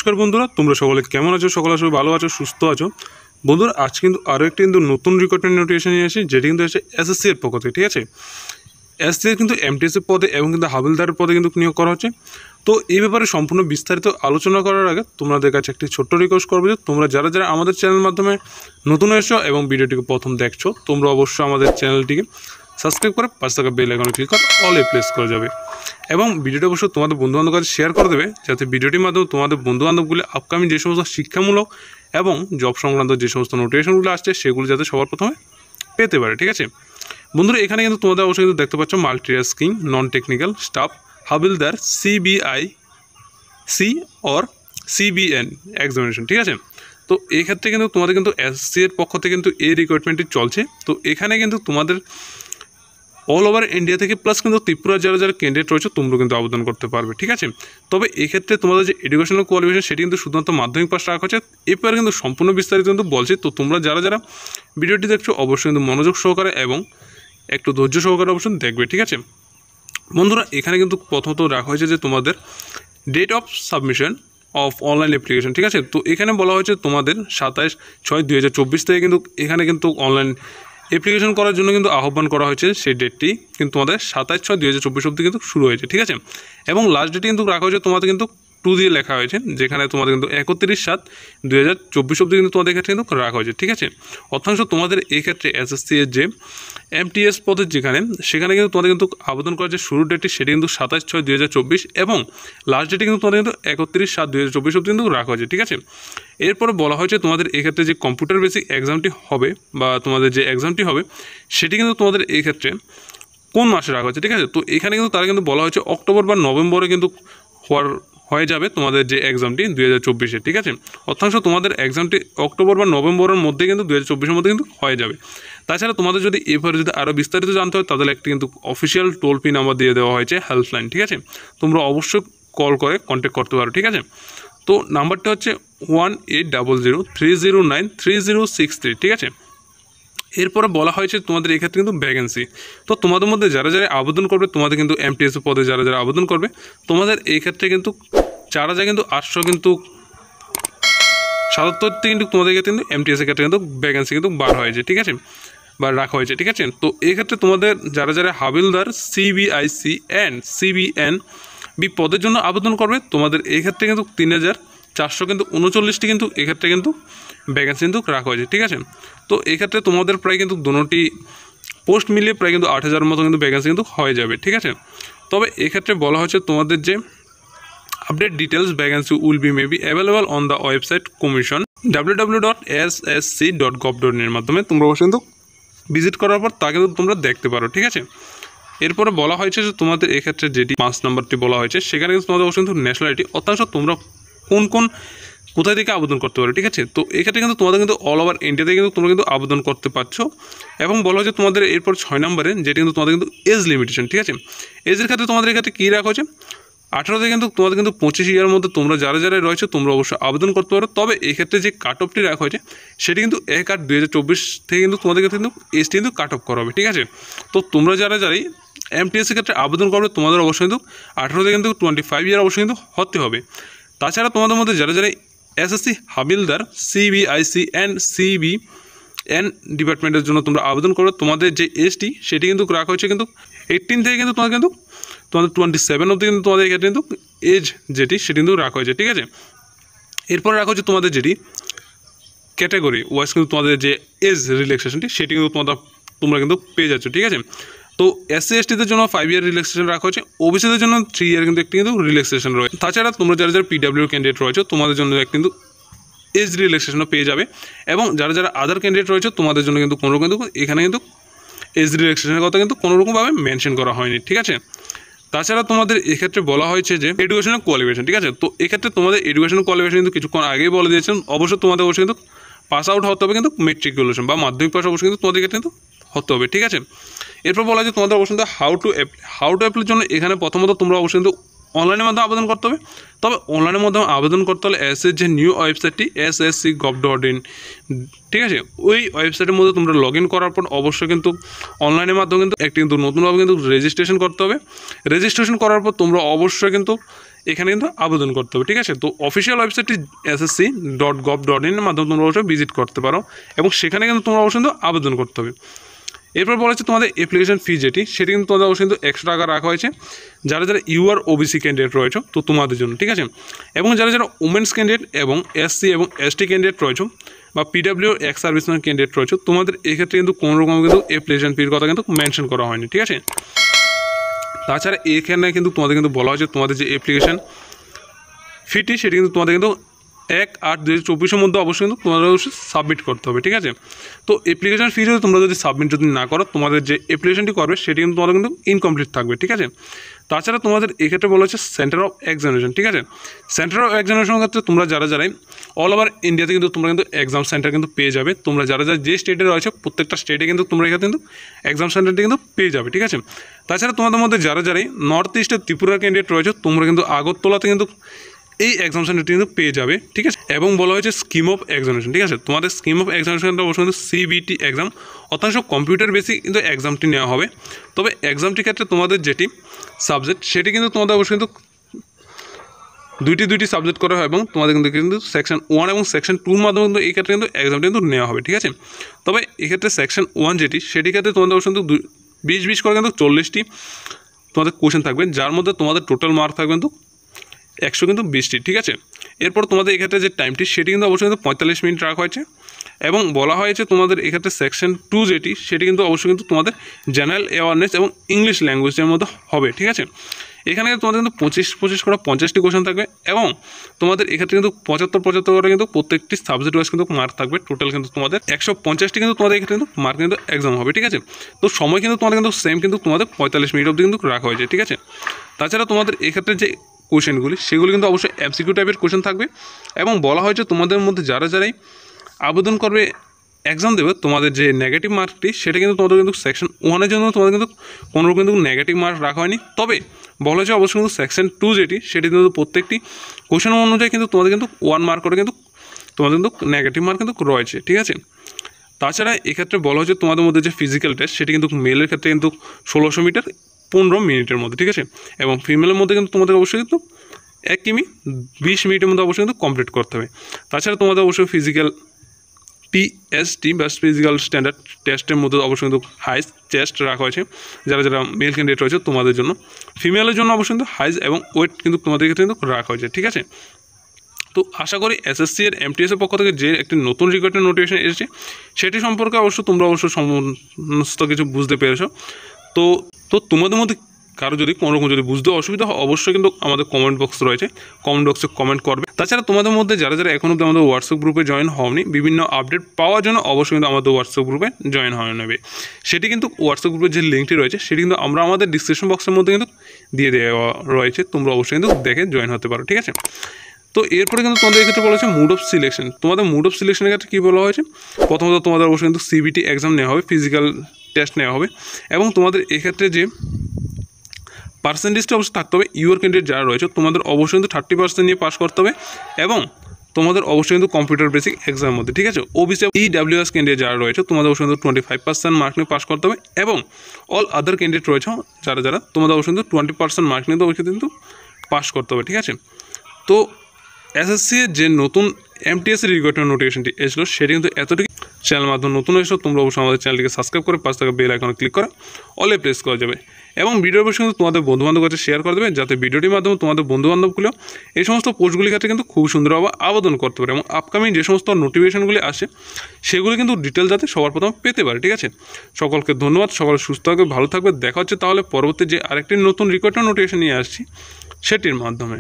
নমস্কার বন্ধুরা, তোমরা সকলে কেমন আছো? সকলে সবাই ভালো আছো, সুস্থ আছো? বন্ধুরা, আজ কিন্তু আরও একটি নতুন রিক্রুটমেন্ট নোটিফিকেশন নিয়ে আসি, যেটি কিন্তু এসে এসএসসি এর পক্ষ থেকে। ঠিক আছে, এসএসসি এর কিন্তু এমটিএস এর পদে এবং কিন্তু হাবিলদারের পদে কিন্তু নিয়োগ করা হচ্ছে। তো এই ব্যাপারে সম্পূর্ণ বিস্তারিত আলোচনা করার আগে তোমাদের কাছে একটি ছোট্ট রিকোয়েস্ট করবো যে তোমরা যারা যারা আমাদের চ্যানেলের মাধ্যমে নতুন এসছো এবং ভিডিওটিকে প্রথম দেখছো, তোমরা অবশ্যই আমাদের চ্যানেলটিকে সাবস্ক্রাইব করে পাশে থাকা বেল আইকনে ক্লিক করে অলে প্লেস করে যাবে এবং ভিডিওটি অবশ্যই তোমাদের বন্ধুবান্ধবের কাছে শেয়ার করে দেবে, যাতে ভিডিওটির মাধ্যমে তোমাদের বন্ধুবান্ধবগুলি আপকামিং যে সমস্ত শিক্ষামূলক এবং জব সংক্রান্ত যে সমস্ত নোটিফিকেশনগুলো আসছে সেগুলো যাতে সবার প্রথমে পেতে পারে। ঠিক আছে বন্ধুরা, এখানে কিন্তু তোমাদের অবশ্যই কিন্তু দেখতে পাচ্ছ multitasking non technical staff Havaldar CBIC or CBN examination. ঠিক আছে, তো এই ক্ষেত্রে কিন্তু তোমাদের কিন্তু এসএসসি এর পক্ষ থেকে কিন্তু এই রিক্রুটমেন্টটি চলছে। তো এখানে কিন্তু তোমাদের অল ওভার ইন্ডিয়া থেকে প্লাস কিন্তু ত্রিপুরা যারা যারা ক্যান্ডিডেট রয়েছে তোমরা কিন্তু আবেদন করতে পারবে। ঠিক আছে, তবে এক্ষেত্রে তোমাদের যে এডুকেশনাল কোয়ালিফিকেশন সেটি কিন্তু শুধুমাত্র মাধ্যমিক পাস রাখা হচ্ছে। এরপরে কিন্তু সম্পূর্ণ বিস্তারিত কিন্তু বলছি। তো তোমরা যারা যারা ভিডিওটি দেখছো অবশ্যই কিন্তু মনোযোগ সহকারে এবং একটু ধৈর্য সহকারে অবশ্যই দেখবে। ঠিক আছে বন্ধুরা, এখানে কিন্তু প্রথমত রাখা হয়েছে যে তোমাদের date of submission of online application. ঠিক আছে, তো এখানে বলা হয়েছে তোমাদের 27/6/2024 থেকে কিন্তু এখানে কিন্তু অনলাইন অ্যাপ্লিকেশন করার জন্য কিন্তু আহ্বান করা হয়েছে। সেই ডেটটি কিন্তু তোমাদের 27/6/2024 অবধি কিন্তু শুরু হয়েছে। ঠিক আছে, এবং লাস্ট ডেটে কিন্তু রাখা হয়েছে তোমাদের কিন্তু 2 দিয়ে লেখা হয়েছে, যেখানে তোমাদের কিন্তু 31/7/2024 অবধি কিন্তু তোমাদের ক্ষেত্রে কিন্তু রাখা হয়েছে। ঠিক আছে, অর্থাংশ তোমাদের এই ক্ষেত্রে এসএসসি এর যে এমটিএস পদের সেখানে কিন্তু তোমাদের কিন্তু আবেদন করার যে শুরুর ডেটটি সেটি কিন্তু 27/6/2024 এবং লাস্ট ডেটে কিন্তু তোমাদের কিন্তু 31/7/2024 অবধি কিন্তু রাখা হয়েছে। ঠিক আছে, এরপরে বলা হয়েছে তোমাদের এক্ষেত্রে যে কম্পিউটার বেসিক এক্সামটি হবে বা তোমাদের যে এক্সামটি হবে সেটি কিন্তু তোমাদের এই ক্ষেত্রে কোন মাসে রাখা হয়েছে। ঠিক আছে, তো এখানে কিন্তু তারা কিন্তু বলা হয়েছে অক্টোবর বা নভেম্বরে কিন্তু হয়ে যাবে তোমাদের যে এক্সামটি 2024-এ। ঠিক আছে, অর্থাংশ তোমাদের এক্সামটি অক্টোবর বা নভেম্বরের মধ্যে কিন্তু 2024-এর মধ্যে কিন্তু হয়ে যাবে। তাছাড়া তোমাদের যদি এরপরে যদি আরও বিস্তারিত জানতে হয় তাহলে একটি কিন্তু অফিসিয়াল টোল ফ্রি নাম্বার দিয়ে দেওয়া হয়েছে, হেল্পলাইন। ঠিক আছে, তোমরা অবশ্যই কল করে কন্ট্যাক্ট করতে পারো। ঠিক আছে, তো নাম্বারটা হচ্ছে 1800-309-3063। ঠিক আছে, এরপরে বলা হয়েছে তোমাদের এক্ষেত্রে কিন্তু ভ্যাকেন্সি। তো তোমাদের মধ্যে যারা যারা আবেদন করবে, তোমাদের কিন্তু এমটিএস পদে যারা যারা আবেদন করবে তোমাদের এই ক্ষেত্রে কিন্তু 4,000 কিন্তু 877 কিন্তু তোমাদের ক্ষেত্রে কিন্তু এমটিএস এর ক্ষেত্রে কিন্তু ভ্যাকেন্সি কিন্তু বার হয়েছে। ঠিক আছে, বা রাখা হয়েছে। ঠিক আছে, তো এই ক্ষেত্রে তোমাদের যারা যারা হাবিলদার সিবিআইসি অ্যান্ড সিবিএন বি পদের জন্য আবেদন করবে তোমাদের এই ক্ষেত্রে কিন্তু 3,400 কিন্তু 39টি কিন্তু এক্ষেত্রে কিন্তু ভ্যাকেন্সি কিন্তু রাখা হয়েছে। ঠিক আছে, তো এক্ষেত্রে তোমাদের প্রায় কিন্তু দুটি পোস্ট মিলিয়ে প্রায় কিন্তু 8,000 মতো কিন্তু ভ্যাকেন্সি কিন্তু হয়ে যাবে। ঠিক আছে, তবে এক্ষেত্রে বলা হয়েছে তোমাদের যে update details vacancy will be maybe available on the website commission www.ssc.gov.in এর মাধ্যমে তোমরা অবশ্যই কিন্তু ভিজিট করার পর তা কিন্তু তোমরা দেখতে পারো। ঠিক আছে, এরপরে বলা হয়েছে যে তোমাদের এক্ষেত্রে যেটি 5 নম্বরটি বলা হয়েছে সেখানে কিন্তু তোমাদের অবশ্যই কিন্তু ন্যাশনালিটি অর্থাৎ তোমরা কোথায় থেকে আবেদন করতে পারো। ঠিক আছে, তো এক্ষেত্রে কিন্তু তোমাদের কিন্তু অল ওভার ইন্ডিয়াতে কিন্তু তোমরা কিন্তু আবেদন করতে পারছো। এবং বলা হয়েছে তোমাদের এরপর 6 নম্বরে যেটি কিন্তু তোমাদের কিন্তু এজ লিমিটেশন। ঠিক আছে, এজের ক্ষেত্রে তোমাদের এক্ষেত্রে কী রাখা হয়েছে 18 থেকে কিন্তু তোমাদের কিন্তু 25 ইয়ারের মধ্যে তোমরা যারা যারা রয়েছে তোমরা অবশ্যই আবেদন করতে পারো। তবে এক্ষেত্রে যে কাট অফটি রাখা হয়েছে সেটি কিন্তু 1/8/2024 থেকে কিন্তু তোমাদের কিন্তু এজটি কিন্তু কাট অফ করা হবে। ঠিক আছে, তো তোমরা যারা যারাই এমটিএস এর ক্ষেত্রে আবেদন করবে তোমাদের অবশ্যই কিন্তু 18 থেকে কিন্তু 25 ইয়ার অবশ্যই কিন্তু হতে হবে। তাছাড়া তোমাদের মধ্যে যারা যারা SSC havildar CBIC and CBN ডিপার্টমেন্টের জন্য তোমরা আবেদন করো তোমাদের যে এজটি সেটি কিন্তু রাখা হয়েছে কিন্তু 18 থেকে কিন্তু তোমাদের 27 অবধি কিন্তু তোমাদের এক্ষেত্রে কিন্তু এজ যেটি সেটি কিন্তু রাখা হয়েছে। ঠিক আছে, এরপরে রাখা হচ্ছে তোমাদের যেটি ক্যাটাগরি ওয়াইজ কিন্তু তোমাদের যে এজ রিল্যাক্সেশনটি সেটি কিন্তু তোমরা কিন্তু পেয়ে যাচ্ছ। ঠিক আছে, তো এসসি এসটিদের জন্য 5 ইয়ার রিল্যাক্সেশন রাখা হয়েছে, ওবিসিদের জন্য 3 ইয়ার কিন্তু একটি কিন্তু রিল্যাক্সেশন রয়েছে। তাছাড়া তোমরা যারা যারা পিডাব্লিউ ক্যান্ডিডেট রয়েছে তোমাদের জন্য কিন্তু এজ রিল্যাক্সেশনও পেয়ে যাবে এবং যারা যারা আদার ক্যান্ডিডেট রয়েছে তোমাদের জন্য কিন্তু কোনো কিন্তু এখানে কিন্তু এজ রিল্যাক্সেশনের কথা কিন্তু কোনোরকমভাবে মেনশন করা হয়নি। ঠিক আছে, তাছাড়া তোমাদের এক্ষেত্রে বলা হয়েছে যে এডুকেশনাল কোয়ালিফিকেশন। ঠিক আছে, তো এক্ষেত্রে তোমাদের এডুকেশনাল কোয়ালিফিকেশন কিন্তু কিছুক্ষণ আগেই বলে দিয়েছেন, অবশ্যই তোমাদের অবশ্যই কিন্তু পাস আউট হতে হবে কিন্তু মেট্রিকুলেশন বা মাধ্যমিক পাস অবশ্যই কিন্তু তোমাদের ক্ষেত্রে কিন্তু হতে হবে। ঠিক আছে, এরপর বলা যায় তোমাদের অবশ্যই হাউ টু অ্যাপ্লাইয়ের জন্য এখানে প্রথমত তোমরা অবশ্যই কিন্তু অনলাইনের মাধ্যমে আবেদন করতে হবে। তবে অনলাইনের মাধ্যমে আবেদন করতে হলে এসএসসির যে নিউ ওয়েবসাইটটি ssc.gov.in। ঠিক আছে, ওই ওয়েবসাইটের মধ্যে তোমরা লগ ইন করার পর অবশ্যই কিন্তু অনলাইনের মাধ্যমে কিন্তু একটি কিন্তু নতুনভাবে কিন্তু রেজিস্ট্রেশন করতে হবে। রেজিস্ট্রেশন করার পর তোমরা অবশ্যই কিন্তু এখানে কিন্তু আবেদন করতে হবে, ঠিক আছে। তো অফিসিয়াল ওয়েবসাইটটি ssc.gov.in এর মাধ্যমে তোমরা অবশ্যই ভিজিট করতে পারো এবং সেখানে কিন্তু তোমরা অবশ্যই কিন্তু আবেদন করতে হবে। এরপর বলা হচ্ছে তোমাদের অ্যাপ্লিকেশন ফি যেটি, সেটি কিন্তু তোমাদের অবশ্যই কিন্তু 100 টাকা রাখা হয়েছে যারা যারা ইউআর ওবিসি ক্যান্ডিডেট রয়েছে তো তোমাদের জন্য, ঠিক আছে। এবং যারা যারা উমেন্স ক্যান্ডিডেট এবং এসসি এবং এসটি ক্যান্ডিডেট রয়েছে বা পিডাব্লিউ এক্স সার্ভিসম্যান ক্যান্ডিডেট রয়েছে, তোমাদের এক্ষেত্রে কিন্তু কোনো রকম কিন্তু অ্যাপ্লিকেশন ফির কথা কিন্তু মেনশন করা হয়নি, ঠিক আছে। তাছাড়া এখানে কিন্তু তোমাদের কিন্তু বলা হয়েছে তোমাদের যে অ্যাপ্লিকেশন ফিটি সেটি কিন্তু তোমাদের কিন্তু 1/8/2024 মধ্যে অবশ্যই কিন্তু তোমাদের অবশ্যই সাবমিট করতে হবে, ঠিক আছে। তো অ্যাপ্লিকেশন ফি যদি তোমরা যদি সাবমিট যদি না করো, তোমাদের যে অ্যাপ্লিকেশনটি করবে সেটি কিন্তু তোমাদের কিন্তু ইনকমপ্লিট থাকবে, ঠিক আছে। তাছাড়া তোমাদের এক্ষেত্রে বলা হচ্ছে সেন্টার অফ এক্সামিনেশন, ঠিক আছে। সেন্টার অফ এক্সামিনেশনের ক্ষেত্রে তোমরা যারা যারাই অল ওভার ইন্ডিয়াতে কিন্তু তোমরা কিন্তু এক্সাম সেন্টার কিন্তু পেয়ে যাবে। তোমরা যারা যারা যে স্টেটে রয়েছে প্রত্যেকটা স্টেটে কিন্তু তোমরা এখানে কিন্তু এক্সাম সেন্টারটি কিন্তু পেয়ে যাবে, ঠিক আছে। তাছাড়া তোমাদের মধ্যে যারা যারাই নর্থ ইস্টের ত্রিপুরার ক্যান্ডিডেট রয়েছে, তোমরা কিন্তু আগরতলাতে কিন্তু এই এক্সাম সেন্টারটি কিন্তু পেয়ে যাবে, ঠিক আছে। এবং বলা হয়েছে স্কিম অফ এক্সামিনেশন, ঠিক আছে। তোমাদের স্কিম অফ এক্সামিনেশনটা অবশ্যই কিন্তু সিবিটি এক্সাম, অত্যন্ত কম্পিউটার বেসিক কিন্তু এক্সামটি নেওয়া হবে। তবে এক্সামটির ক্ষেত্রে তোমাদের যেটি সাবজেক্ট সেটি কিন্তু তোমাদের অবশ্যই কিন্তু দুইটি সাবজেক্ট করা হয় এবং তোমাদের কিন্তু সেকশন 1 এবং সেকশন 2 মাধ্যমে কিন্তু এই ক্ষেত্রে কিন্তু এক্সামটি কিন্তু নেওয়া হবে, ঠিক আছে। তবে এক্ষেত্রে সেকশন 1 যেটি সেটির ক্ষেত্রে তোমাদের অবশ্যই কিন্তু 20 করে কিন্তু 40টি তোমাদের কোয়েশ্চেন থাকবে, যার মধ্যে তোমাদের টোটাল মার্ক থাকবে কিন্তু 120টি, ঠিক আছে। এরপর তোমাদের এক্ষেত্রে যে টাইমটি সেটি কিন্তু অবশ্যই কিন্তু 45 মিনিট রাখা হয়েছে এবং বলা হয়েছে তোমাদের এক্ষেত্রে সেকশন 2 যেটি সেটি কিন্তু অবশ্যই কিন্তু তোমাদের জেনারেল অ্যাওয়ারনেস এবং ইংলিশ ল্যাঙ্গুয়েজের মধ্যে হবে, ঠিক আছে। এখানে তোমাদের কিন্তু 25 করে 50টি কোয়েশ্চেন থাকবে এবং তোমাদের এক্ষেত্রে কিন্তু 75 করে কিন্তু প্রত্যেকটি সাবজেক্ট ওয়াইজ কিন্তু মার্ক থাকবে। টোটাল কিন্তু তোমাদের 150টি কিন্তু তোমাদের এক্ষেত্রে কিন্তু মার্ক কিন্তু এক্সাম হবে, ঠিক আছে। তো সময় কিন্তু তোমাদের কিন্তু সেম কিন্তু তোমাদের 45 মিনিট অবধি কিন্তু রাখা হয়েছে, ঠিক আছে। তাছাড়া তোমাদের এক্ষেত্রে যে কোয়েশ্চেনগুলি সেগুলি কিন্তু অবশ্যই এমসিকিউ টাইপের কোয়েশ্চেন থাকবে এবং বলা হয়েছে তোমাদের মধ্যে যারা যারাই আবেদন করবে এক্সাম দেবে, তোমাদের যে নেগেটিভ মার্কটি সেটা কিন্তু তোমাদের কিন্তু সেকশন 1-এর জন্য তোমাদের কিন্তু কোনো কিন্তু নেগেটিভ মার্ক রাখা হয়নি। তবে বলা হয়েছে অবশ্যই কিন্তু সেকশন 2 যেটি সেটি কিন্তু প্রত্যেকটি কোয়েশ্চেন অনুযায়ী কিন্তু তোমাদের কিন্তু 1 মার্ক করে কিন্তু তোমাদের কিন্তু নেগেটিভ মার্ক কিন্তু রয়েছে, ঠিক আছে। তাছাড়া এক্ষেত্রে বলা হয়েছে তোমাদের মধ্যে যে ফিজিক্যাল টেস্ট সেটি কিন্তু মেলের ক্ষেত্রে কিন্তু 1600 মিটার 15 মিনিটের মধ্যে, ঠিক আছে। এবং ফিমেলের মধ্যে কিন্তু তোমাদের অবশ্যই কিন্তু 1 কিমি 20 মিনিটের মধ্যে অবশ্যই কিন্তু কমপ্লিট করতে হবে। তাছাড়া তোমাদের অবশ্যই ফিজিক্যাল পিএসটি বা ফিজিক্যাল স্ট্যান্ডার্ড টেস্টের মধ্যে অবশ্যই কিন্তু হাইস চেস্ট রাখা হয়েছে যারা যারা মেল ক্যান্ডিডেট রয়েছে তোমাদের জন্য। ফিমেলের জন্য অবশ্যই কিন্তু হাইস এবং ওয়েট কিন্তু তোমাদের ক্ষেত্রে কিন্তু রাখা হয়েছে, ঠিক আছে। তো আশা করি এসএসসি এর এমটিএসের পক্ষ থেকে যে একটি নতুন রিক্রুটমেন্ট নোটিফিকেশন এসেছে সেটি সম্পর্কে তোমরা অবশ্যই সমস্ত কিছু বুঝতে পেরেছো। তো তোমাদের মধ্যে কারো যদি কোনো রকম যদি বুঝতে অসুবিধা হয় অবশ্যই কিন্তু আমাদের কমেন্ট বক্স রয়েছে, কমেন্ট বক্সে কমেন্ট করবে। তাছাড়া তোমাদের মধ্যে যারা যারা এখন অবধি আমাদের হোয়াটসঅ্যাপ গ্রুপে জয়েন হওনি, বিভিন্ন আপডেট পাওয়ার জন্য অবশ্যই কিন্তু আমাদের হোয়াটসঅ্যাপ গ্রুপে জয়েন হয়ে নেবে। সেটি কিন্তু হোয়াটসঅ্যাপ গ্রুপের যে লিঙ্কটি রয়েছে সেটি কিন্তু আমরা আমাদের ডিসক্রিপশন বক্সের মধ্যে কিন্তু দিয়ে দেওয়া রয়েছে, তোমরা অবশ্যই কিন্তু দেখে জয়েন হতে পারো, ঠিক আছে। তো এরপরে কিন্তু তোমাদের এক্ষেত্রে বলা হয়েছে মুড অফ সিলেকশন। তোমাদের মুড অফ সিলেকশনের ক্ষেত্রে কী বলা হয়েছে, প্রথমত তোমাদের অবশ্যই কিন্তু সিবিটি এক্সাম নেওয়া হবে, ফিজিক্যাল টেস্ট নেওয়া হবে এবং তোমাদের এক্ষেত্রে যে পার্সেন্টেজটা অবশ্যই থাকতে হবে ইউর ক্যান্ডিডেট যারা রয়েছে তোমাদের অবশ্যই কিন্তু 30% নিয়ে পাস করতে হবে এবং তোমাদের অবশ্যই কিন্তু কম্পিউটার বেসিক এক্সামের মধ্যে, ঠিক আছে। ওবিসি ইডাব্লিউএস ক্যান্ডিডেট যারা রয়েছে তোমাদের অবশ্যই কিন্তু 25% মার্ক নিয়ে পাস করতে হবে এবং অল আদার ক্যান্ডিডেট রয়েছে যারা যারা তোমাদের অবশ্যই কিন্তু 20% মার্ক নিয়ে অবশ্যই কিন্তু পাস করতে হবে, ঠিক আছে। তো এসএসসি এর যে নতুন এমটিএসের রিক্রুটমেন্ট নোটিফিকেশনটি এসেছিল সেটি কিন্তু এতটুকু। চ্যানেল মাধ্যমে নতুন এসেছো তোমরা অবশ্যই আমাদের চ্যানেলটিকে সাবস্ক্রাইব করে পাশে থাকা বেল আইকনে ক্লিক করে অলে প্রেস করা যাবে এবং ভিডিওর অবশ্যই কিন্তু তোমাদের বন্ধুবান্ধব কাছে শেয়ার করে দেবে যাতে ভিডিওটির মাধ্যমে তোমাদের বন্ধুবান্ধবগুলো এই সমস্ত পোস্টগুলির ক্ষেত্রে কিন্তু খুব সুন্দরভাবে আবেদন করতে পারে এবং আপকামিং যে সমস্ত নোটিফিকেশনগুলি আসে সেগুলো কিন্তু ডিটেল যাতে সবার প্রথম পেতে পারে, ঠিক আছে। সকলকে ধন্যবাদ, সকলে সুস্থ থাকবে, ভালো থাকবে। দেখা হচ্ছে তাহলে পরবর্তী যে আরেকটি নতুন রিক্রুটমেন্ট নোটিফিকেশন নিয়ে আসছি সেটির মাধ্যমে।